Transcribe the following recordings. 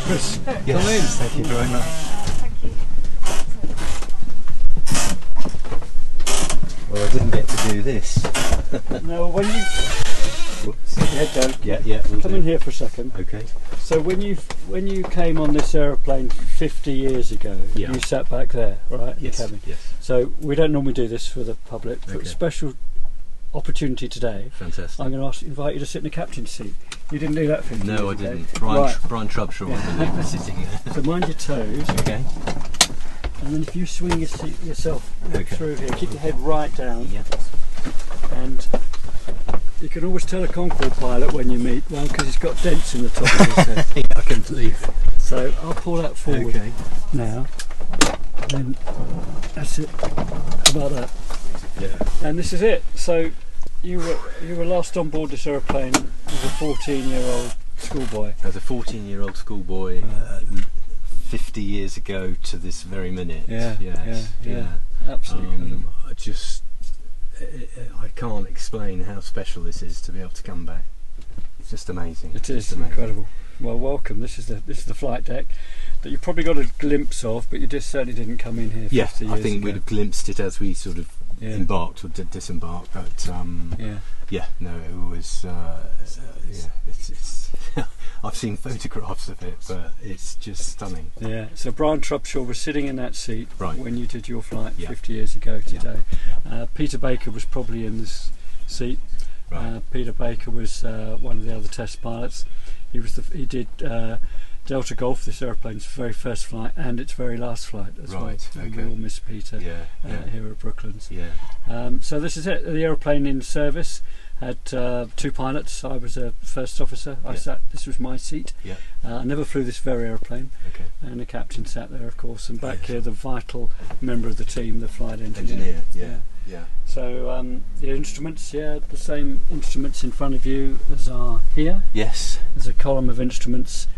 Chris, Yes, come in. thank you very much. Thank you. Well, I didn't get to do this. No, when you Whoops. put your head down, Yeah, we'll come do. in here for a second. Okay. So when you came on this aeroplane 50 years ago, Yeah. you sat back there, right? Yes. In the cabin. Yes. So we don't normally do this for the public, but Okay. special opportunity today. Fantastic. I'm going to invite you to sit in the captain's seat. You didn't do that 50 No, I years ago. didn't. Right. Brian Trubshaw, I believe, was sitting there. So mind your toes, Okay. and then if you swing your seat yourself Okay. through here, keep your head right down, Yeah. and you can always tell a Concorde pilot when you meet one because he's got dents in the top of his head. Yeah, I can believe it. So I'll pull that forward Okay. now, and then that's it. How about that? Yeah. And this is it. So you were last on board this aeroplane as a 14-year-old schoolboy. As a 14-year-old schoolboy, 50 years ago to this very minute. Yeah, Yes. yeah. Absolutely incredible. I can't explain how special this is to be able to come back. It's just amazing. It is Just amazing. incredible. Well, welcome. This is the flight deck that you probably got a glimpse of, but you just certainly didn't come in here 50 Yeah, years I think ago. we'd have glimpsed it as we sort of Yeah. embarked or disembarked, but Yeah. no, it was. It's I've seen photographs of it, but it's just stunning. Yeah. So Brian Trubshaw was sitting in that seat Right. when you did your flight Yeah. 50 years ago today. Yeah. Peter Baker was probably in this seat. Right. Peter Baker was one of the other test pilots. He did Delta Golf, this aeroplane's very first flight and its very last flight as well. Right, And okay. we all miss Peter Yeah. here at Brooklands. Yeah. So this is it. The aeroplane in service had two pilots. I was a first officer. I Yeah. sat. This was my seat. Yeah. I never flew this very aeroplane, Okay. and the captain sat there, of course. And back Yes. here, the vital member of the team, the flight engineer. Engineer. Yeah. Yeah. So the instruments, the same instruments in front of you as are here. Yes. There's a column of instruments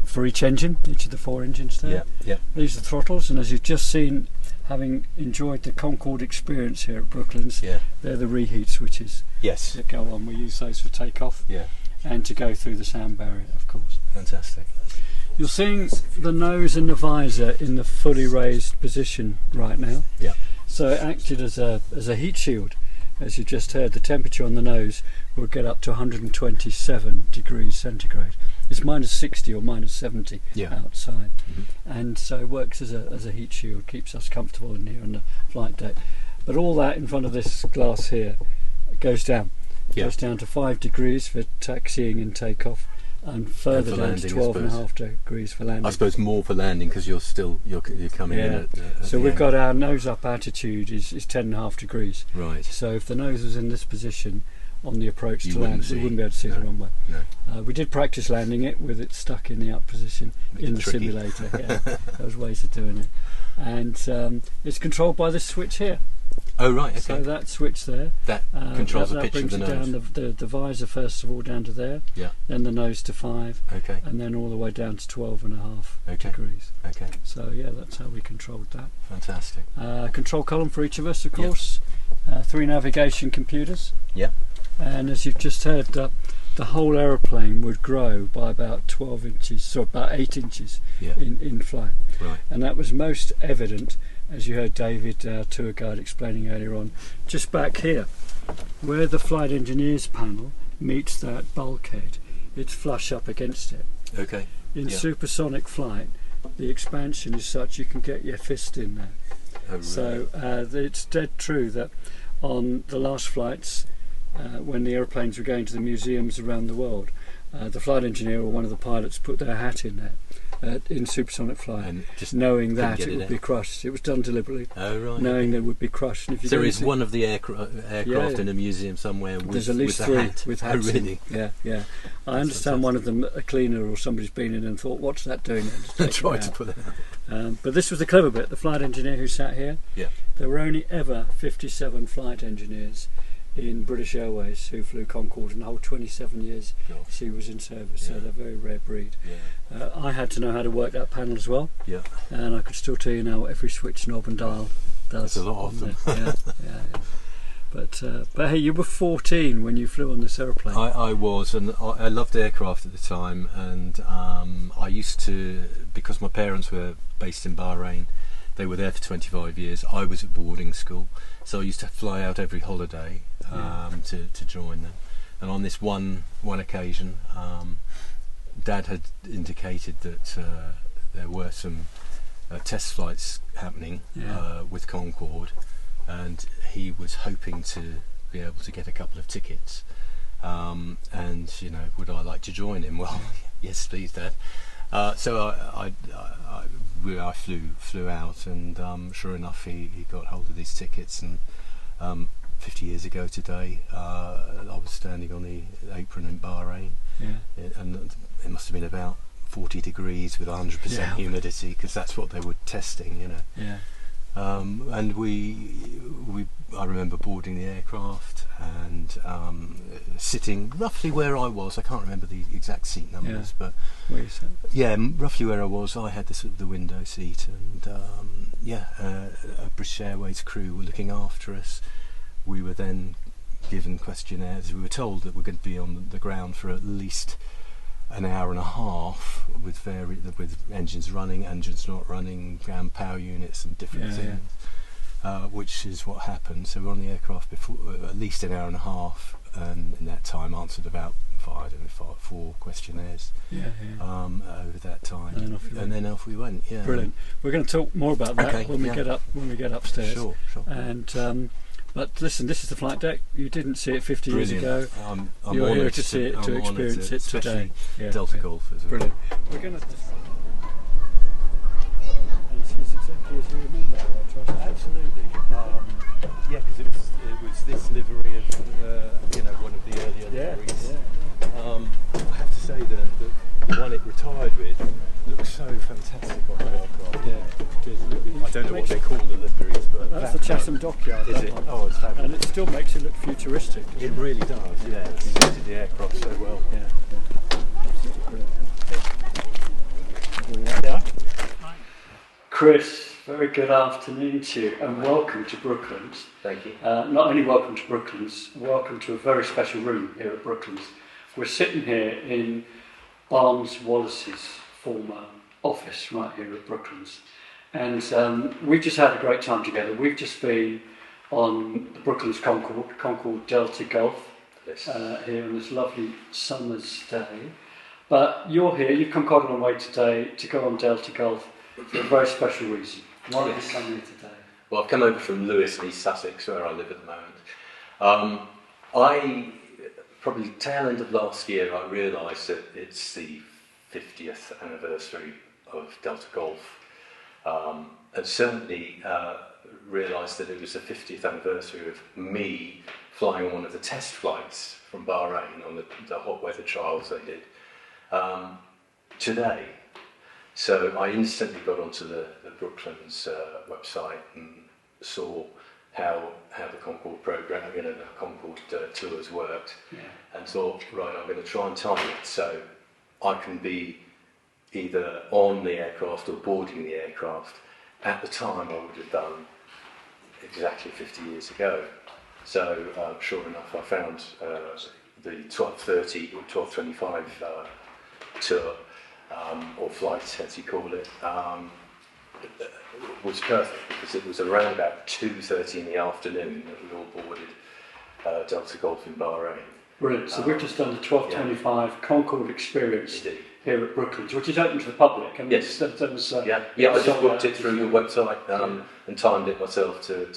for each engine, each of the four engines there. Yeah. Yeah. These are the throttles, and as you've just seen, having enjoyed the Concorde Experience here at Brooklands, Yeah. they're the reheat switches Yes. that go on. We use those for takeoff Yeah. and to go through the sound barrier, of course. Fantastic. You're seeing the nose and the visor in the fully raised position right now. Yeah. So it acted as a heat shield. As you just heard, the temperature on the nose will get up to 127 degrees centigrade. It's minus 60 or minus 70 Yeah. outside. Mhm. And so it works as a heat shield, keeps us comfortable in here on the flight deck. But all that in front of this glass here goes down. Yeah. Goes down to 5 degrees for taxiing and takeoff, and further for down landing, to I 12.5 degrees for landing. I suppose more for landing because you're coming in at So the we've end. got our nose up altitude is 10.5 degrees. Right. So if the nose was in this position on the approach You to wouldn't land, see. we wouldn't be able to see No. the runway. No. We did practice landing it with it stuck in the up position Bit in the tricky. simulator. Yeah, those ways of doing it. And it's controlled by this switch here. Oh right. Okay. So that switch there that controls that the pitch of brings the it nose. down the visor first of all down to there, Yeah. then the nose to 5, Okay. and then all the way down to 12.5 Okay. degrees. Okay. So yeah, that's how we controlled that. Fantastic. Control column for each of us, of Yeah. course. 3 navigation computers. Yeah. And as you've just heard, the whole aeroplane would grow by about 12 inches, so about 8 inches Yeah. in flight. Right. And that was most evident, as you heard David, our tour guide, explaining earlier on, just back here, where the flight engineers panel meets that bulkhead, it's flush up against it. Okay. In Yeah. supersonic flight, the expansion is such you can get your fist in there. Oh, right. So it's dead true that on the last flights, when the aeroplanes were going to the museums around the world, the flight engineer or one of the pilots put their hat in there in supersonic flight, And just knowing couldn't that get it it would out. be crushed. It was done deliberately, Oh right. knowing they would be crushed. And if you So go there is into- one of the aircraft Yeah. in a museum somewhere with, there's at least with 3 a hat. with Oh hats. in. really? Yeah, yeah. I That's understand one of them, a cleaner or somebody's been in and thought, "What's that doing?" And just taken Try it to out. put it out. But this was the clever bit. The flight engineer who sat here. Yeah. There were only ever 57 flight engineers in British Airways who flew Concorde in the whole 27 years Gosh. she was in service. So Yeah. they're a very rare breed. Yeah. I had to know how to work that panel as well, Yeah. and I could still tell you now what every switch knob and dial does. There's a lot of on them. there. Yeah, yeah, But hey, you were 14 when you flew on this aeroplane. I was, and I loved aircraft at the time, and I used to, because my parents were based in Bahrain, they were there for 25 years. I was at boarding school, so I used to fly out every holiday to join them. And on this one occasion, Dad had indicated that there were some test flights happening with Concorde, and he was hoping to be able to get a couple of tickets. And would I like to join him? Well, yes, please, Dad. So I flew out, and sure enough, he got hold of these tickets. And 50 years ago today, I was standing on the apron in Bahrain, and it must have been about 40 degrees with 100% humidity, because that's what they were testing, And I remember boarding the aircraft and sitting roughly where I was. I can't remember the exact seat numbers, but where you sat? Roughly where I was. I had the window seat, and a British Airways crew were looking after us. We were then given questionnaires. We were told that we're going to be on the ground for at least an hour and a half with engines running, engines not running, ground power units and different things, which is what happened. So we were on the aircraft before at least an hour and a half, and in that time answered about 4 questionnaires over that time, and then off we went. Yeah, brilliant. We're going to talk more about that when we get upstairs. Sure. And but listen, this is the flight deck. You didn't see it 50 years ago. I'm You're here to see it, to experience it today. Delta Golf as well. Brilliant. We're going to. And she's exactly as you remember. I trust. Absolutely. Because it was this livery of one of the earlier liveries. I have to say that the one it retired with looks so fantastic on the aircraft. I don't know what they call the liveries, but that's the Chatham Dockyard. Is it? Oh, it's fabulous. And it still makes it look futuristic. It really does. Yeah, it suited the aircraft so well. Chris, very good afternoon to you, and welcome to Brooklands. Thank you. Not only welcome to Brooklands, welcome to a very special room here at Brooklands. We're sitting here in Barnes Wallace's former office right here at Brooklands, and we've just had a great time together. We've just been on the Brooklands Concorde Delta Golf here on this lovely summer's day. But you're here, you've come quite a long way today to go on Delta Golf for a very special reason. Why have you come here today? Well, I've come over from Lewes in East Sussex, where I live at the moment. I probably tail end of last year, I realised that it's the 50th anniversary of Delta Golf, and certainly realised that it was the 50th anniversary of me flying on one of the test flights from Bahrain on the hot weather trials they did today. So I instantly got onto the Brooklands website and saw how the Concorde program, the Concorde tours worked, and thought, right, I'm going to try and time it so I can be either on the aircraft or boarding the aircraft at the time I would have done exactly 50 years ago. So sure enough, I found the 12:30 or 12:25 tour, or flight as you call it, was perfect, because it was around about 2:30 in the afternoon that we all boarded Delta Golf in Bahrain. Brilliant. So we've just done the 12:25 Concorde Experience Indeed. Here at Brooklands, which is open to the public. I mean, yes. That was, I just booked it through the website and timed it myself to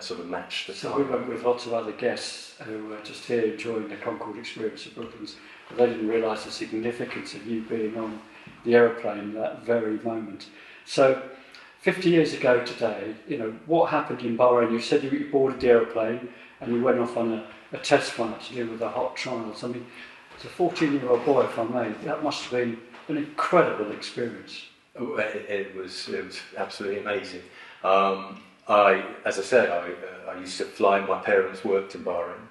sort of match the time. So we went with lots of other guests who were just here enjoying the Concorde Experience at Brooklands, but they didn't realise the significance of you being on the aeroplane at that very moment. So 50 years ago today, what happened in Bahrain? You said you boarded the aeroplane and you went off on a test flight to do with the hot trials. I mean, as a 14-year-old boy, if I may, that must have been an incredible experience. Oh, it was absolutely amazing. As I said, I used to fly. My parents worked in Bahrain,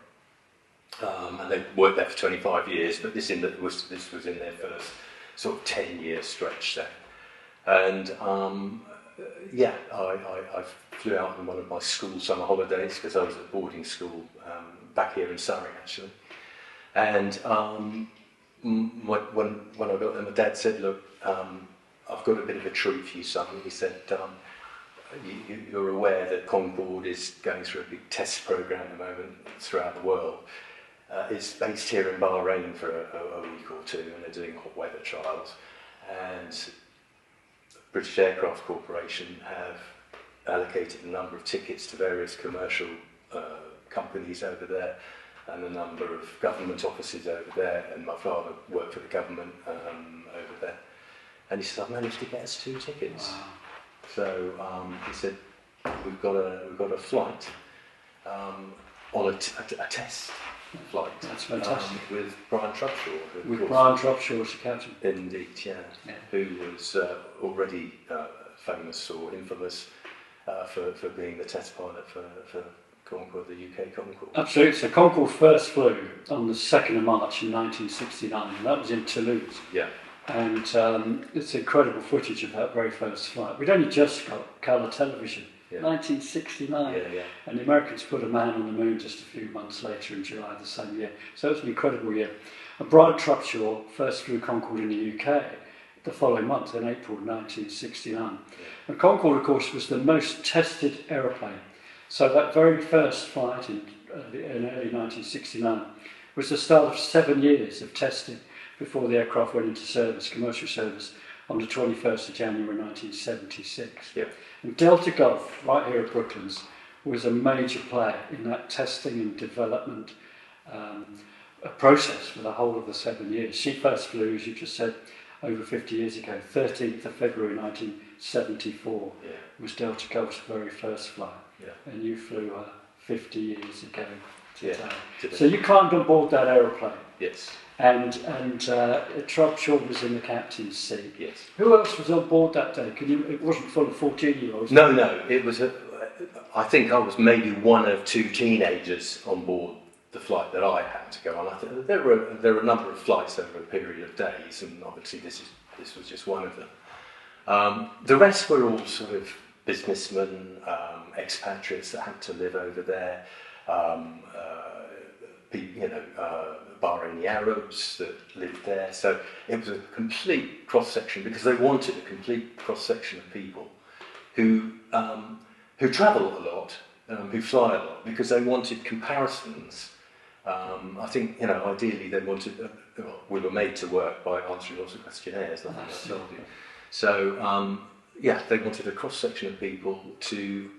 and they worked there for 25 years. But this was in their first sort of 10-year stretch there, and I flew out on one of my school summer holidays because I was at boarding school back here in Surrey actually. And when I got there, my dad said, "Look, I've got a bit of a treat for you, son." He said, "You're aware that Concorde is going through a big test program at the moment throughout the world. It's based here in Bahrain for a week or two, and they're doing hot weather trials. And British Aircraft Corporation have allocated a number of tickets to various commercial companies over there, and a number of government offices over there, and my father worked for the government over there." And he said, "I've managed to get us 2 tickets." Wow. So he said, we've got a flight on a test flight. That's fantastic. With Brian Trubshaw. With Brian Trubshaw as the captain. Indeed, yeah. Who was already famous or infamous for being the test pilot for Concorde, the UK Concorde. Absolutely. So Concorde first flew on the 2nd of March in 1969, and that was in Toulouse. Yeah. And it's incredible footage of that very first flight. We'd only just got colour television, 1969, and the Americans put a man on the moon just a few months later in July the same year. So it was an incredible year. And Brian Trubshaw first flew Concorde in the UK the following month, in April 1969. And Concorde, of course, was the most tested aeroplane. So that very first flight in early 1969 was the start of 7 years of testing before the aircraft went into service, commercial service, on the 21st of January 1976. Yeah. And Delta Golf, right here at Brooklands, was a major player in that testing and development process for the whole of the 7 years. She first flew, as you just said, over 50 years ago, 13th of February 1974 was Delta Golf's very first flight. Yeah. And you flew 50 years ago today. So you climbed on board that aeroplane. Yes. And Trubshaw was in the captain's seat. Yes. Who else was on board that day? It wasn't full of 14-year-olds. No. It was I think I was maybe one of 2 teenagers on board the flight that I had to go on. There were a number of flights over a period of days, and obviously this was just one of them. The rest were all sort of businessmen, expatriates that had to live over there. Bahraini Arabs that lived there. So it was a complete cross-section, because they wanted a complete cross-section of people who travel a lot, who fly a lot, because they wanted comparisons. I think, ideally they wanted, we were made to work by answering lots of questionnaires, I think I told you. So, they wanted a cross-section of people to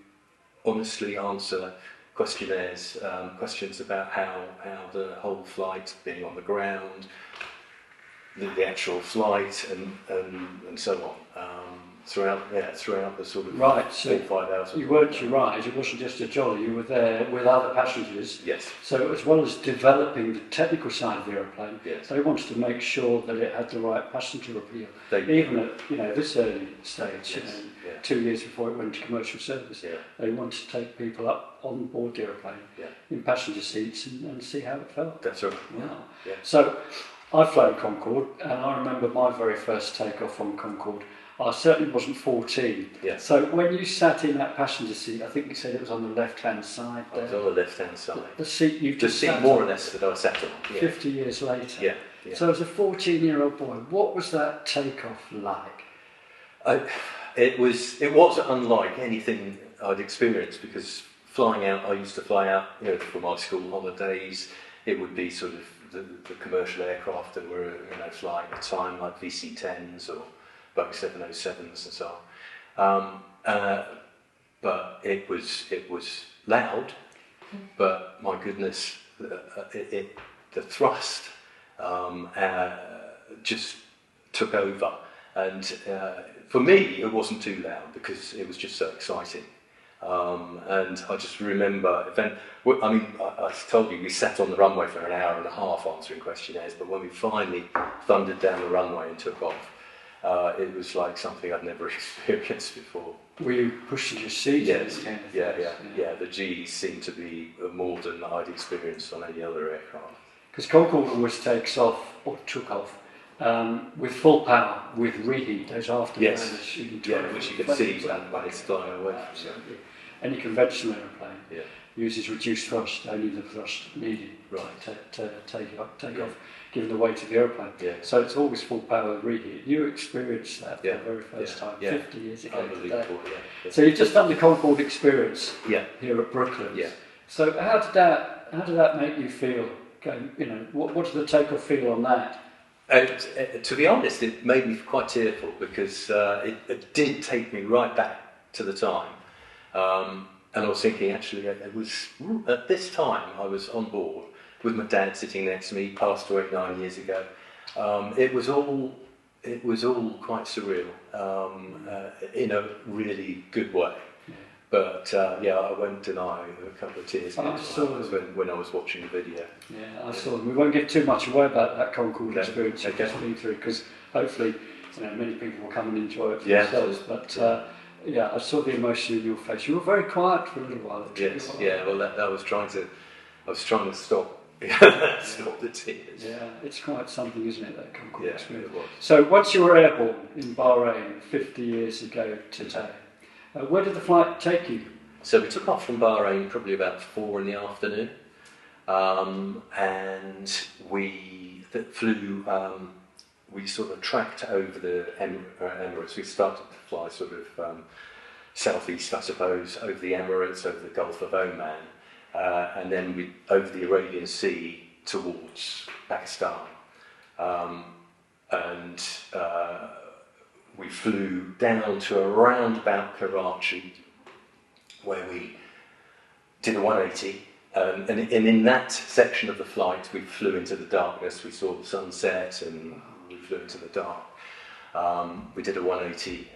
honestly answer questionnaires, questions about how the whole flight, being on the ground, the actual flight, and so on, throughout the sort of 4-5 hours. You weren't your ride, it wasn't just a jolly, you were there with other passengers. Yes. So as well as developing the technical side of the aeroplane, yes, they wanted to make sure that it had the right passenger appeal. Even at this early stage, yes, 2 years before it went into commercial service, they wanted to take people up on board the aeroplane in passenger seats and see how it felt. That's right. Wow. Yeah. So I've flown Concorde, and I remember my very first takeoff on Concorde. I certainly wasn't 14. Yeah. So when you sat in that passenger seat, I think you said it was on the left-hand side there. I was on the left-hand side. The seat you've just sat on. more or less that I sat on. 50 years later. Yeah. So as a 14-year-old boy, what was that takeoff like? It was unlike anything I'd experienced, because flying out, I used to fly out, for my school holidays. It would be sort of the commercial aircraft that were flying at the time, like VC-10s or Boeing 707s and so on. But it was loud, but my goodness, the thrust just took over. And for me, it wasn't too loud, because it was just so exciting. And I just remember, I told you we sat on the runway for an hour and a half answering questionnaires, but when we finally thundered down the runway and took off, it was like something I'd never experienced before. Were you pushed into your seat? Yes, yeah. The G's seemed to be more than I'd experienced on any other aircraft. Because Concorde always takes off, or took off, with full power, with reheat, those afterburners. Which you can see when it's flying away. Absolutely. any conventional aeroplane Yeah. uses reduced thrust, only the thrust needed Right. to take off, Yeah. given the weight of the aeroplane. Yeah. So it's always full power reheat. You experienced that Yeah. for the very first Yeah. time, Yeah. 50 years ago today. Unbelievable. Yeah. So you've just done the Concorde Experience Yeah. here at Brooklands. Yeah. So how did that make you feel? Going, you know, what did the takeoff feel on that? To be honest, it made me quite tearful because it did take me right back to the time. And I was thinking, actually, it was at this time I was on board with my dad sitting next to me, passed away 9 years ago. It was all quite surreal in a really good way. Yeah. But I won't deny a couple of tears I saw when I was watching the video. Yeah, I saw them. We won't give too much away about that Concorde Experience you've Okay. just been through, because hopefully, you know, many people will come and enjoy it for Yeah. themselves. But I saw the emotion in your face. You were very quiet for a little while. Yes, yeah. Well, I was trying to stop stop the tears. Yeah, it's quite something, isn't it, that Concorde Yeah, Experience? it was. So once you were airborne in Bahrain 50 years ago today, where did the flight take you? So we took off from Bahrain probably about 4 in the afternoon, and we flew. We sort of tracked over the Emirates. We started to fly sort of southeast, I suppose, over the Emirates, over the Gulf of Oman, and then we over the Arabian Sea towards Pakistan, and we flew down to around about Karachi, where we did a 180, and in that section of the flight we flew into the darkness. We saw the sunset and we flew into the dark. We did a 180.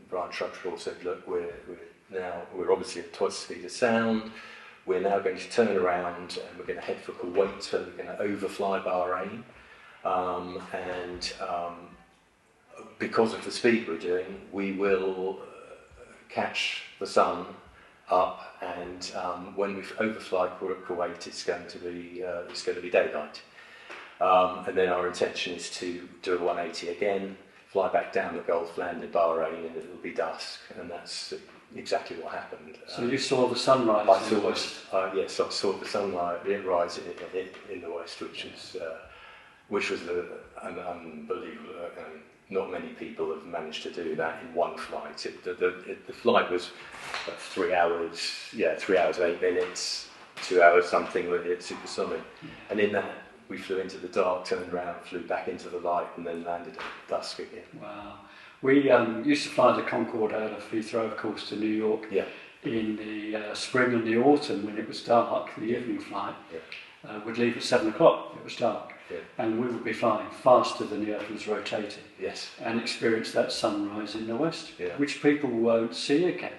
Brian Trutchell said, look, we're obviously at twice the speed of sound. We're now going to turn around and we're going to head for Kuwait, so we're going to overfly Bahrain, and because of the speed we're doing, we will catch the sun up, and when we overfly Kuwait, it's going to be daylight, and then our intention is to do a 180 again, fly back down the Gulf, land in Bahrain, and it'll be dusk, and that's exactly what happened. So you saw the sunrise in the west? Yes, I saw the sunrise rise in the west, which was an unbelievable. Not many people have managed to do that in one flight. The flight was 3 hours, 3 hours and 8 minutes, 2 hours something with it supersonic, and in that we flew into the dark, turned around, flew back into the light, and then landed at dusk again. Wow. We used to fly the Concorde out of Heathrow, of course, to New York in the spring and the autumn when it was dark, the evening flight. We'd leave at 7 o'clock, it was dark, and we would be flying faster than the Earth was rotating, and experience that sunrise in the west, which people won't see again.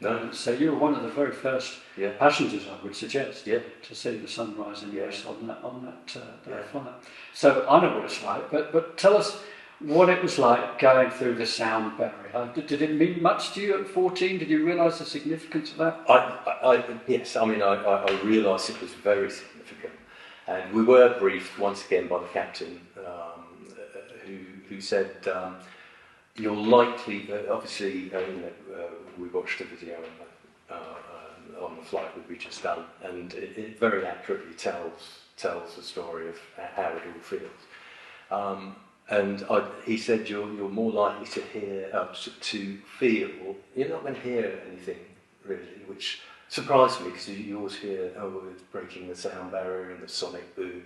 No. So you were one of the very first passengers, I would suggest, to see the sunrise in the west on that flight. So I know what it's like, but tell us what it was like going through the sound barrier. Did it mean much to you at 14? Did you realise the significance of that? Yes, I mean, I realised it was very significant. And we were briefed once again by the captain, who said, you're likely, obviously, we watched the video on the flight that we just done, and it very accurately tells the story of how it all feels. And he said, you're more likely to to feel, you're not going to hear anything really, which surprised me, because you always hear, it's breaking the sound barrier and the sonic boom.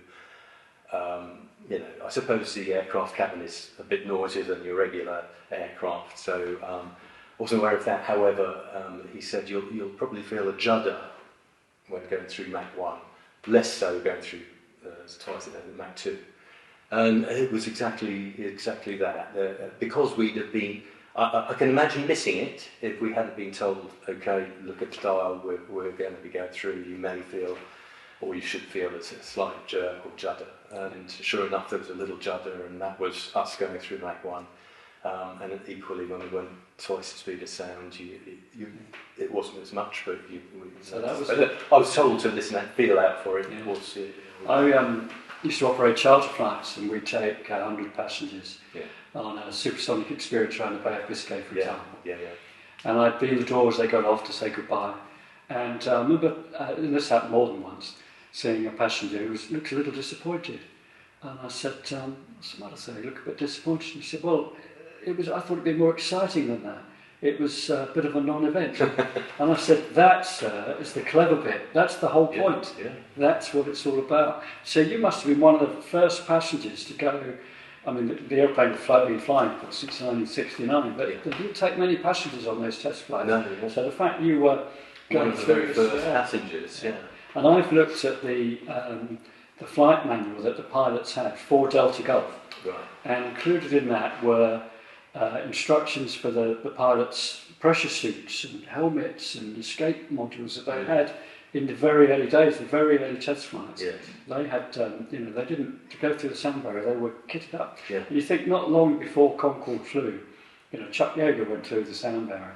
I suppose the aircraft cabin is a bit noisier than your regular aircraft, so wasn't aware of that. However, he said you'll probably feel a judder when going through Mach 1, less so going through twice Mach 2. And it was exactly that. Because we'd have been, I can imagine missing it if we hadn't been told, okay, look at the dial, we're going to be going through, you may feel, or you should feel a slight jerk or judder. And sure enough, there was a little judder, and that was us going through Mach 1. And equally, when we went twice the speed of sound, it wasn't as much, but so that was I was told to listen and feel out for it. I used to operate charter flights, and we'd take 100 passengers on a supersonic experience around the Bay of Biscay, for example. and I'd be in the door as they got off to say goodbye. And I remember, and this happened more than once, seeing a passenger who looked a little disappointed. And I said, what's the matter, sir? You look a bit disappointed. And he said, well, I thought it'd be more exciting than that. It was a bit of a non-event. And I said, that, sir, is the clever bit. That's the whole point. Yeah. That's what it's all about. So you must have been one of the first passengers to go. I mean, the airplane had been flying for 69 and 69, but they didn't take many passengers on those test flights. No. So the fact you were one of the very first passengers, yeah. And I've looked at the flight manual that the pilots had for Delta Golf. Right. And included in that were instructions for the pilots' pressure suits and helmets and escape modules that they had in the very early days, the very early test flights. Yes. They had, they didn't, to go through the sound barrier, they were kitted up. Yeah. And you think not long before Concorde flew, Chuck Yeager went through the sound barrier.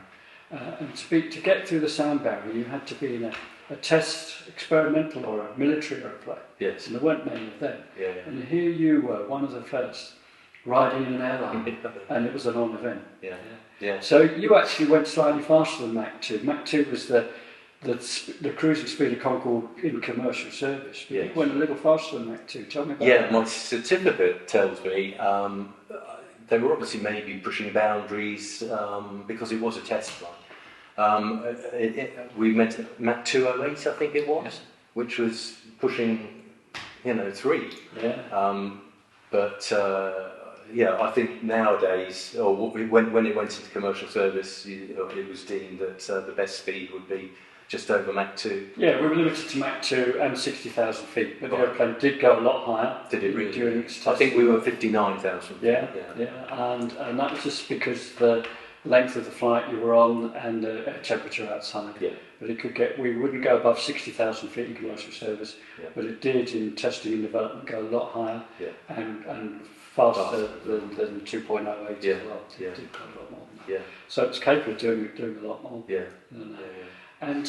And to get through the sound barrier, you had to be in a test experimental or a military aeroplane. Yes. And there weren't many of them. Yeah. And here you were, one of the first, riding in an airline, and it was a non-event. Yeah. So you actually went slightly faster than Mach 2. Mach 2 was the cruising speed of Concorde in commercial service. But you went a little faster than Mach 2. Tell me about that. Yeah, my certificate tells me they were obviously maybe pushing boundaries because it was a test flight. We met at Mach 208, I think it was, which was pushing, 3. Yeah. But I think nowadays, or when it went into commercial service, it was deemed that the best speed would be just over Mach 2. Yeah, we were limited to Mach 2 and 60,000 feet, but the aeroplane did go a lot higher. Did it really? During its test. I think we were 59,000 feet. Yeah, and that was just because the length of the flight you were on and the temperature outside. Yeah. But we wouldn't go above 60,000 feet in commercial service, but it did in testing and development go a lot higher and faster than 2.08 as well. It did quite a lot more than that. Yeah. So it's capable of doing a lot more. Yeah. Than that. And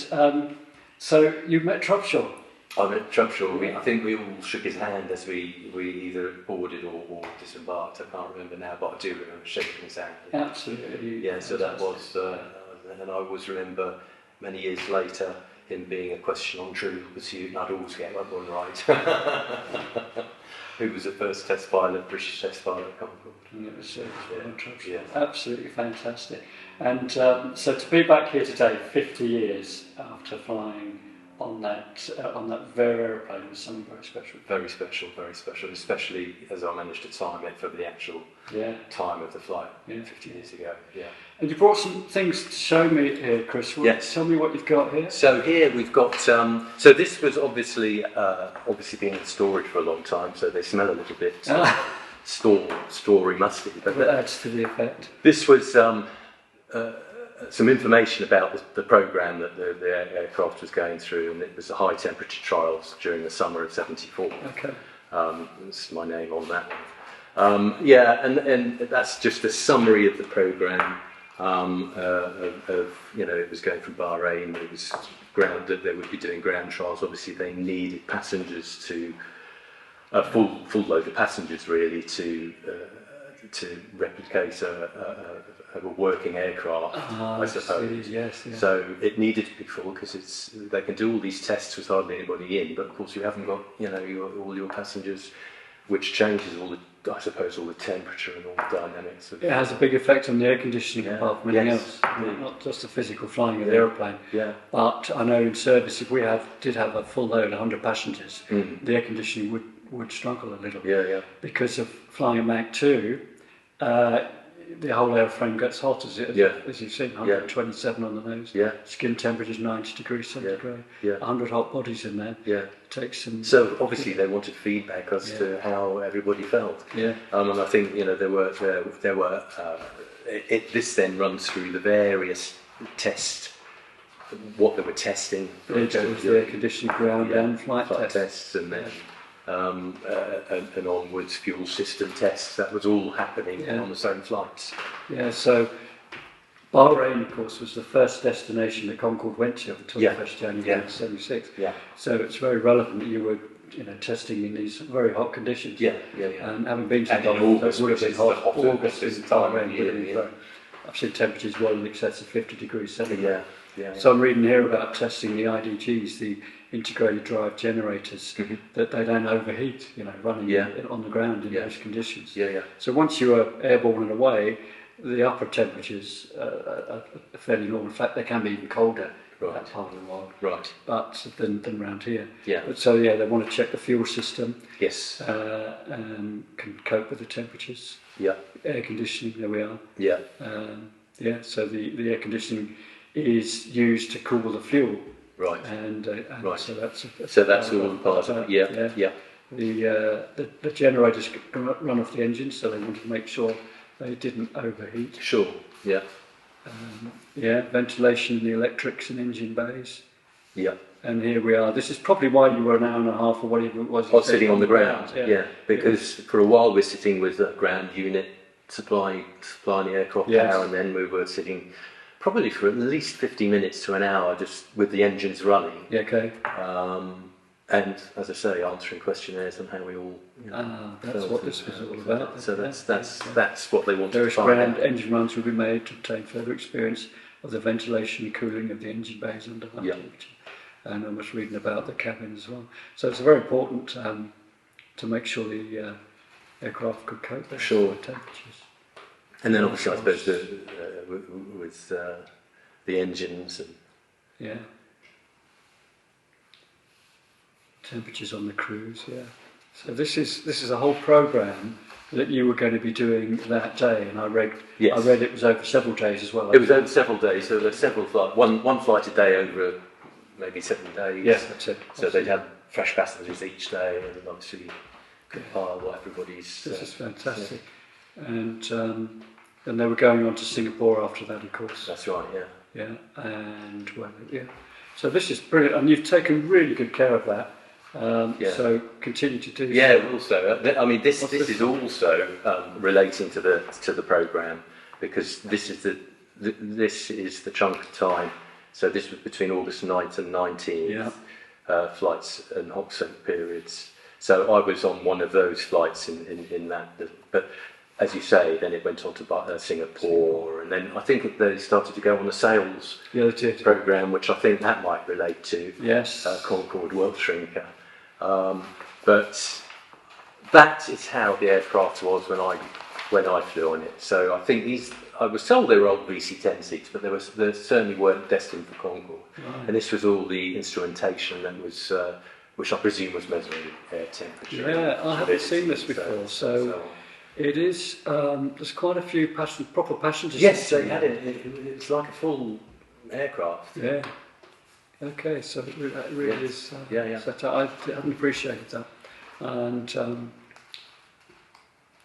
so you met Trubshaw. I met Trubshaw. I think we all shook his hand as we either boarded or disembarked. I can't remember now, but I do remember shaking his hand. Absolutely. Yeah, so that was, and I always remember many years later him being a question on Trivial Pursuit, and I'd always get that one right. Who was the first test pilot, British test pilot at Concorde? And it was absolutely fantastic. And so to be back here today, 50 years after flying on that very aeroplane, was something very special. Very special, very special, especially as I managed to time it for the actual time of the flight 50 years ago. Yeah. And you brought some things to show me here, Chris. Yes. Tell me what you've got here. So here we've got, so this was obviously been in storage for a long time, so they smell a little bit story musty. But that adds to the effect. This was some information about the programme that the aircraft was going through, and it was the high temperature trials during the summer of '74. Okay. That's my name on that one. And that's just a summary of the programme. It was going from Bahrain. It was ground that they would be doing ground trials. Obviously, they needed passengers to a full load of passengers really to replicate a working aircraft, I suppose. Yes. So it needed to be full because they can do all these tests with hardly anybody in, but of course you haven't got all your passengers, which changes all the temperature and all the dynamics. It has a big effect on the air conditioning apart from anything else. Not just the physical flying of the aeroplane. Yeah. But I know in service, if we did have a full load, 100 passengers, the air conditioning would struggle a little. Yeah. Because of flying at Mach 2, the whole airframe gets hot, as you've seen, 127 on the nose. Yeah. Skin temperature is 90 degrees centigrade. 100 hot bodies in there. Yeah. Takes some. So obviously they wanted feedback as to how everybody felt. Yeah. And I think there were this then runs through the various tests, what they were testing. It was the air conditioning, ground and flight tests, and then. And onwards fuel system tests. That was all happening on the same flights. Yeah, so Bahrain, of course, was the first destination that Concorde went to until the 1st January 1976. Yeah. So it's very relevant that you were testing in these very hot conditions. Yeah. And having been to August, that would have been hot. August is Bahrain would have been I've seen temperatures well in excess of 50 degrees centigrade. Yeah. So I'm reading here about testing the IDGs, the integrated drive generators, that they don't overheat, running on the ground in those conditions. So once you are airborne and away, the upper temperatures are fairly normal. In fact, they can be even colder in that part of the world. But than around here. But so they want to check the fuel system. Yes. And can cope with the temperatures. Air conditioning. There we are. So the air conditioning is used to cool the fuel. And so that's all part of it. The generators run off the engine, so they wanted to make sure they didn't overheat. Ventilation in the electrics and engine bays. And here we are. This is probably why you were an hour and a half or whatever it was. I was sitting on the ground. Because for a while we're sitting with a ground unit supplying the aircraft power, and then we were sitting probably for at least 50 minutes to an hour just with the engines running. And as I say, answering questionnaires on how we all. That's what this was all about. So that's what they wanted to Various find ground out. engine runs will be made to obtain further experience of the ventilation and cooling of the engine bays under high temperature. And I was reading about the cabin as well. So it's very important to make sure the aircraft could cope with temperatures. And then obviously I suppose with the engines and temperatures on the cruise. So this is a whole program that you were going to be doing that day, and I read it was over several days as well. It was over several days, so there were several flights, one flight a day over maybe 7 days. That's it. So they'd have fresh passengers each day, and obviously compile what everybody's. This is fantastic, and they were going on to Singapore after that, of course. That's right. And so this is brilliant, and you've taken really good care of that. So continue to do. Also, I mean, this is also relating to the program, because this is the chunk of time. So this was between August 9th and 19th flights and hot soak periods. So I was on one of those flights in that. But as you say, then it went on to Singapore, and then I think they started to go on a sales program, which I think that might relate to Concorde World Shrinker. But that is how the aircraft was when I flew on it. So I think I was told they were old VC-10 seats, but they certainly weren't destined for Concorde. And this was all the instrumentation that was, which I presume was measuring air temperature. I haven't seen this before. So it is. There's quite a few proper passengers. Yes, they had it. It's like a full aircraft. Okay, so that really is set up. I hadn't appreciated that. And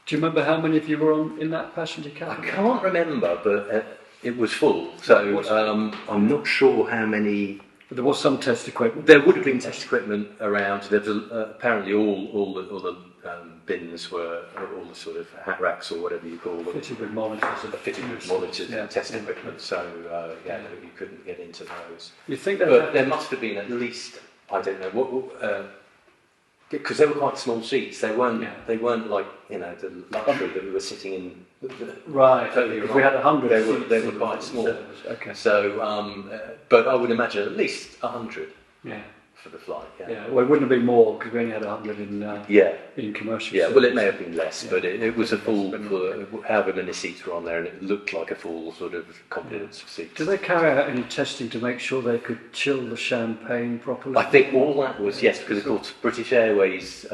do you remember how many of you were in that passenger cabin? I can't remember, but it was full. So I'm not sure how many. But there was some test equipment. There would have been test equipment around. There was apparently all the bins were all the sort of hat racks or whatever you call them. Fitted with monitors. And test equipment. So you couldn't get into those. You think but there must have been at least, I don't know what. Because they were quite small seats, they weren't like the luxury that we were sitting in. Right. If we had 100, they were quite small. Okay. So, but I would imagine at least 100. For the flight. Well, it wouldn't have been more because we only had 100 in commercial. Well, it may have been less, but it was a full. However many seats were on there, and it looked like a full sort of competence of seats. Did they carry out any testing to make sure they could chill the champagne properly? I think all that was because of course British Airways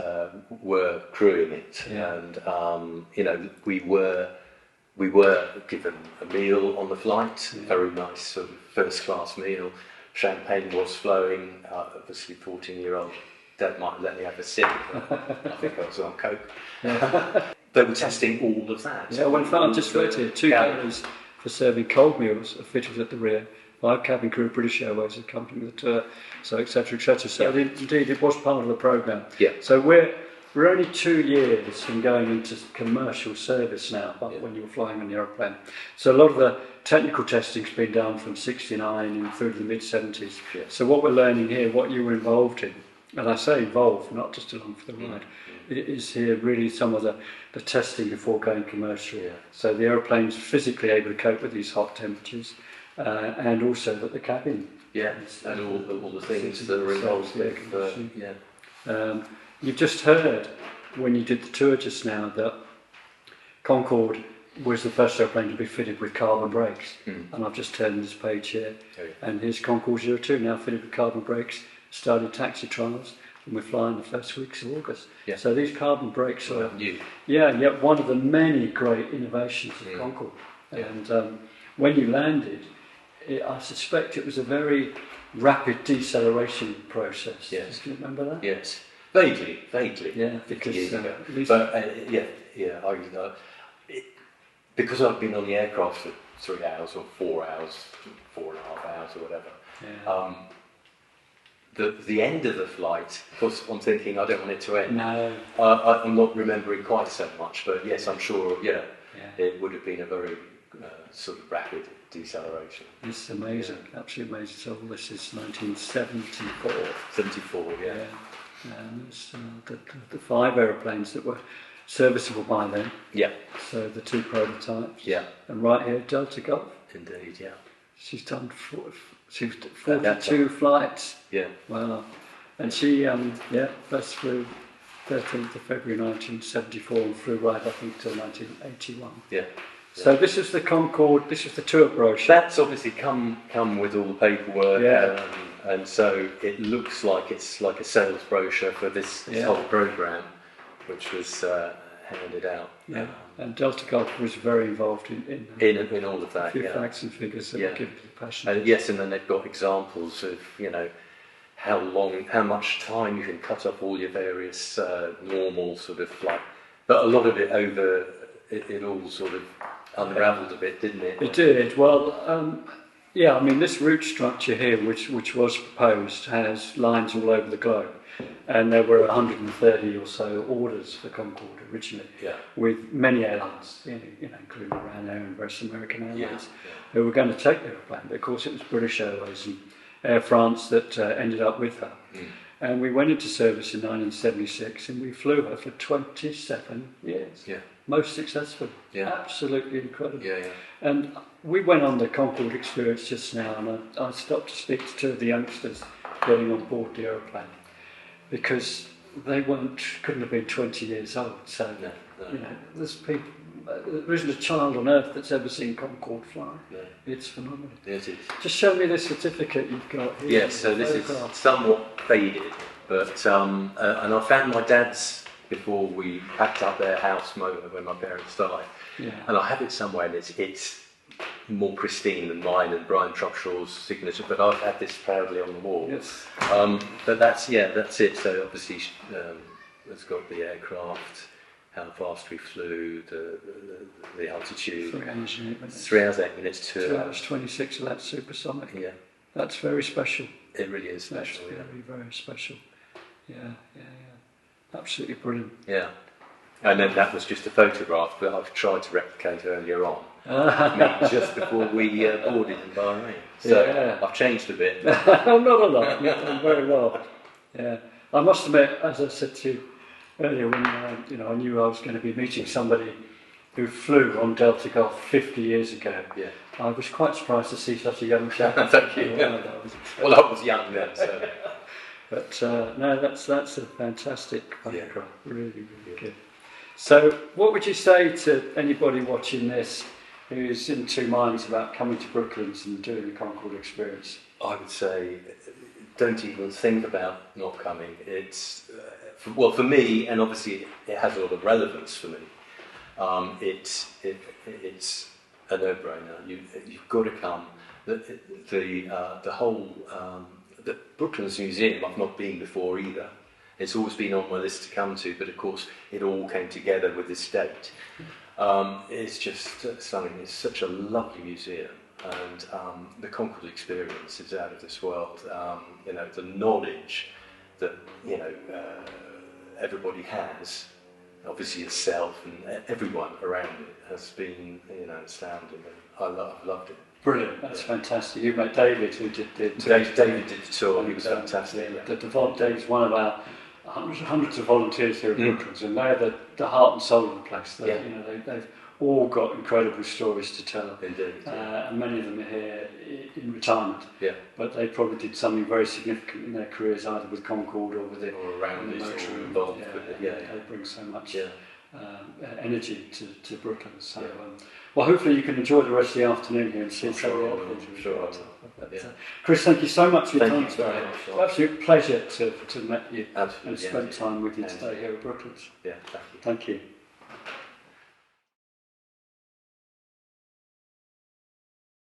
were crewing it, and we were given a meal on the flight, a very nice sort of first class meal. Champagne was flowing. Obviously, 14-year-old Dad might let me have a sip. I think I was on coke. They were testing all of that. Well, in fact, I just read here 2 galleries for serving cold meals are fitted at the rear. 5 cabin crew of British Airways accompanying the tour, so etc. etc. So indeed, it was part of the programme. So we're only 2 years from going into commercial service now, but when you were flying on the aeroplane. So a lot of the technical testing's been done from 69 and through to the mid-70s. So what we're learning here, what you were involved in, and I say involved, not just along for the ride, is here really some of the testing before going commercial. Yeah. So the aeroplane's physically able to cope with these hot temperatures, and also that the cabin. Yeah, and all the things that are involved with. You've just heard when you did the tour just now that Concorde was the first aeroplane to be fitted with carbon brakes, and I've just turned this page here, and here's Concorde 02 now fitted with carbon brakes, started taxi trials, and we're flying the first weeks of August. Yeah. So these carbon brakes are new. One of the many great innovations of Concorde. And when you landed, I suspect it was a very rapid deceleration process. Yes. Do you remember that? Yes, vaguely. Yeah, because years ago. at least Because I've been on the aircraft for 3 hours or 4 hours, 4.5 hours or whatever. Yeah. The end of the flight, of course, I'm thinking I don't want it to end. No. I'm not remembering quite so much, but yes, I'm sure. It would have been a very sort of rapid deceleration. It's amazing, absolutely amazing. So all this is 1974. 74, yeah. And it's, the 5 aeroplanes that were serviceable by then. Yeah. So the 2 prototypes. Yeah. And right here, Delta Golf. Indeed, yeah. She's done 42 flights. Yeah. Wow. And she, first flew 13th of February 1974 and flew right up until 1981. Yeah. So this is the Concorde, this is the tour brochure. That's obviously come with all the paperwork, and so it looks like it's like a sales brochure for this whole programme, which was handed out. Yeah, and Delta Golf was very involved in all of that. A few facts and figures that were given to the passion. And yes, and then they've got examples of how much time you can cut off all your various normal sort of flight, but a lot of it it all sort of unravelled a bit, didn't it? It did. Well, I mean, this route structure here, which was proposed, has lines all over the globe, and there were 130 or so orders for Concorde originally, with many airlines, including Ryanair and British American Airlines, who were going to take the aeroplane. But of course, it was British Airways and Air France that ended up with her. And we went into service in 1976, and we flew her for 27 years. Yeah. Most successful. Yeah. Absolutely incredible. Yeah. And we went on the Concorde Experience just now, and I stopped to speak to 2 of the youngsters getting on board the aeroplane, because they couldn't have been 20 years old. So there's people. There isn't a child on earth that's ever seen Concorde fly. No. It's phenomenal. Yes, it is. Just show me the certificate you've got here. Yes, so this is somewhat faded, but and I found my dad's before we packed up their house motor when my parents died. Yeah. And I have it somewhere, and it's more pristine than mine and Brian Truckshaw's signature, but I've had this proudly on the wall. Yes. But that's it. So obviously it's got the aircraft, how fast we flew, the altitude. 3 hours and 8 minutes. 3 hours, 8 minutes, 2 hours 26 of that supersonic. Yeah. That's very special. It really is special. That's very special. Yeah. Absolutely brilliant. Yeah. And then that was just a photograph, but I've tried to replicate earlier on. Just before we boarded in Bahrain. So I've changed a bit. Not a lot. You've done very well. Yeah. I must admit, as I said to you earlier, when I knew I was going to be meeting somebody who flew on Delta Golf 50 years ago. Yeah. I was quite surprised to see such a young chap. Thank you. Well, I was young then, so. But no, that's a fantastic photograph. Really good. So, what would you say to anybody watching this who's in 2 minds about coming to Brooklands and doing the Concorde Experience? I would say, don't even think about not coming. It's for me, and obviously it has a lot of relevance for me. It's a no-brainer. You've got to come. The whole the Brooklands Museum I've not been before either. It's always been on my list to come to, but of course it all came together with this date. It's just something. It's such a lovely museum, and the Concorde Experience is out of this world. The knowledge that everybody has, obviously yourself and everyone around it, has been astounding. And I've loved it. Brilliant, that's fantastic. You met David, who did the tour. David did the tour, he was fantastic. The Devon David's one of our hundreds of volunteers here at Brooklands, and they're the heart and soul of the place. They've all got incredible stories to tell. Indeed. And many of them are here in retirement. Yeah. But they probably did something very significant in their careers, either with Concorde or with it, or around it, or involved with it. They bring so much energy to Brooklands. So, Yeah. well, hopefully you can enjoy the rest of the afternoon here and see some of the airplanes. Sure. Chris, thank you so much for your time Thank you very today. much. It's an absolute pleasure to have met you Absolutely. and spend time with you And today here at Brooklands. Yeah, thank you. Thank you.